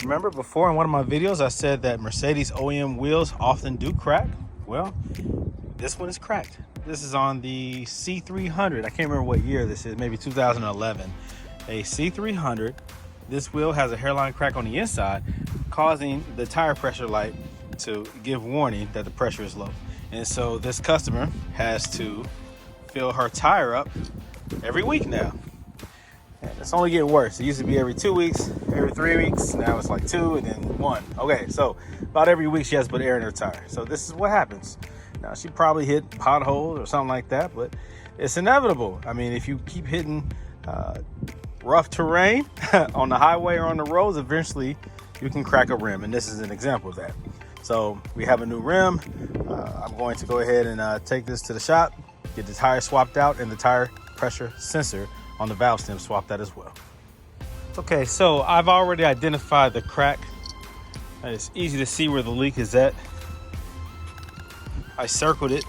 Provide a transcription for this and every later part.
Remember before in one of my videos I said that Mercedes OEM wheels often do crack? Well, this one is cracked. This is on the C300. I can't remember what year this is, maybe 2011. A C300. This wheel has a hairline crack on the inside, causing the tire pressure light to give warning that the pressure is low. And so this customer has to fill her tire up every week now. And it's only getting worse. It used to be every 2 weeks, every 3 weeks. Now it's like 2 and then 1. Okay, so about every week she has to put air in her tire. So this is what happens. Now she probably hit potholes or something like that, but it's inevitable. I mean, if you keep hitting rough terrain on the highway or on the roads, eventually you can crack a rim. And this is an example of that. So we have a new rim. I'm going to go ahead and take this to the shop, get the tire swapped out and the tire pressure sensor on the valve stem swapped out as well. Okay, so I've already identified the crack. It's easy to see where the leak is at. I circled it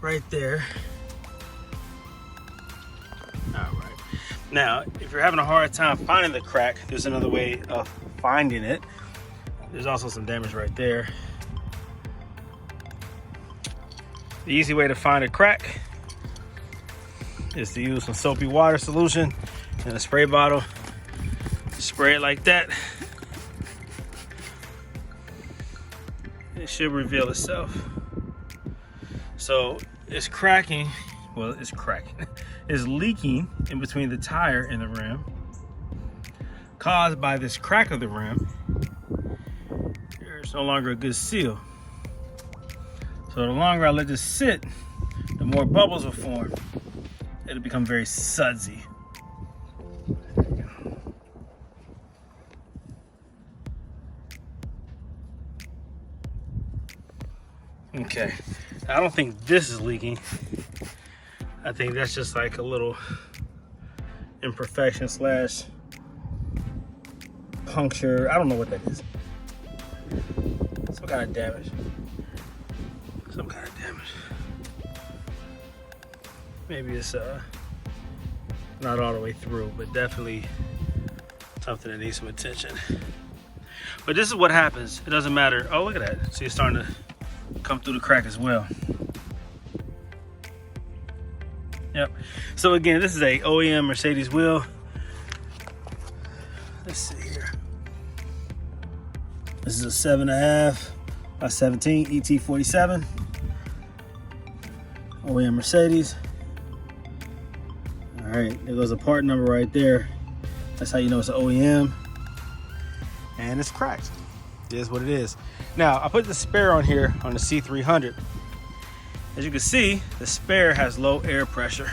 right there. All right. Now, if you're having a hard time finding the crack, there's another way of finding it. There's also some damage right there. The easy way to find a crack is to use some soapy water solution in a spray bottle. Spray it like that. It should reveal itself. So it's cracking. Well, it's cracking. It's leaking in between the tire and the rim, caused by this crack of the rim. There's no longer a good seal. So the longer I let this sit, the more bubbles will form. It'll become very sudsy. Okay, I don't think this is leaking. I think that's just like a little imperfection slash puncture. I don't know what that is. Some kind of damage. Some kind of damage. Maybe it's not all the way through, but definitely something that needs some attention. But this is what happens. It doesn't matter. Oh, look at that. See, it's starting to come through the crack as well. Yep. So again, this is a OEM Mercedes wheel. Let's see here. This is a 7.5 by 17 ET47 OEM Mercedes. All right, there goes a part number right there. That's how you know it's an OEM. And it's cracked. It is what it is. Now, I put the spare on here on the C300. As you can see, the spare has low air pressure.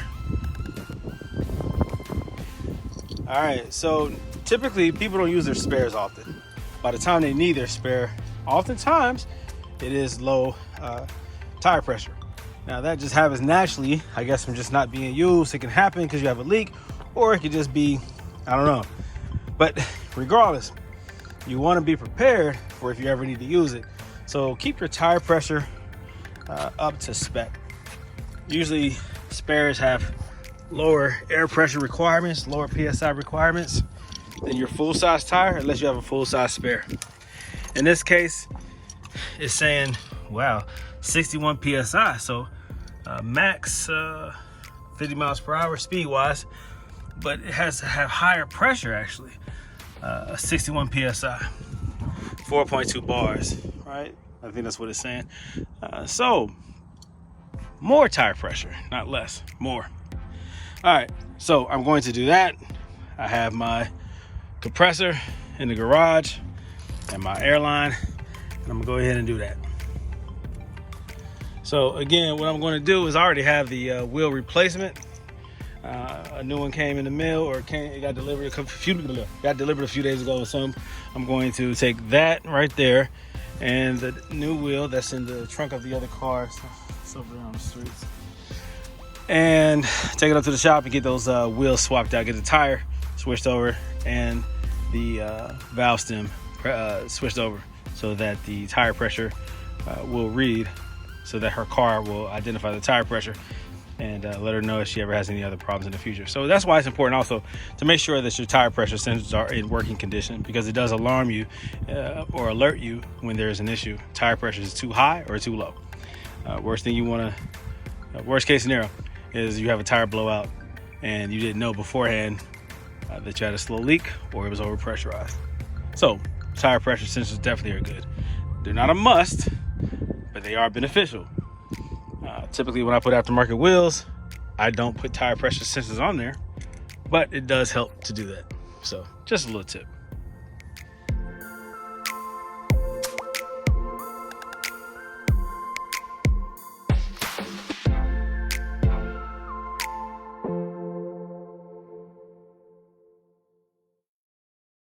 All right, so typically people don't use their spares often. By the time they need their spare, oftentimes it is low tire pressure. Now that just happens naturally, I guess, from just not being used. It can happen because you have a leak, or it could just be, I don't know. But regardless, you want to be prepared for if you ever need to use it. So keep your tire pressure up to spec. Usually spares have lower air pressure requirements, lower PSI requirements than your full-size tire, unless you have a full-size spare. In this case, it's saying, wow, 61 PSI. So max 50 miles per hour speed-wise, but it has to have higher pressure actually. 61 PSI, 4.2 bars, right? I think that's what it's saying. So more tire pressure, not less, more. All right, so I'm going to do that. I have my compressor in the garage and my airline, and I'm gonna go ahead and do that. So again, what I'm going to do is I already have the wheel replacement. A new one came in the mail, or it got delivered a few days ago. So I'm going to take that right there and the new wheel that's in the trunk of the other car. It's over there on the streets. And take it up to the shop and get those wheels swapped out, get the tire switched over and the valve stem switched over so that the tire pressure will read, so that her car will identify the tire pressure. and let her know if she ever has any other problems in the future. So that's why it's important also to make sure that your tire pressure sensors are in working condition, because it does alarm you or alert you when there's an issue. Tire pressure is too high or too low. Worst case scenario is you have a tire blowout and you didn't know beforehand that you had a slow leak or it was overpressurized. So tire pressure sensors definitely are good. They're not a must, but they are beneficial. Typically when I put aftermarket wheels, I don't put tire pressure sensors on there, but it does help to do that. So just a little tip.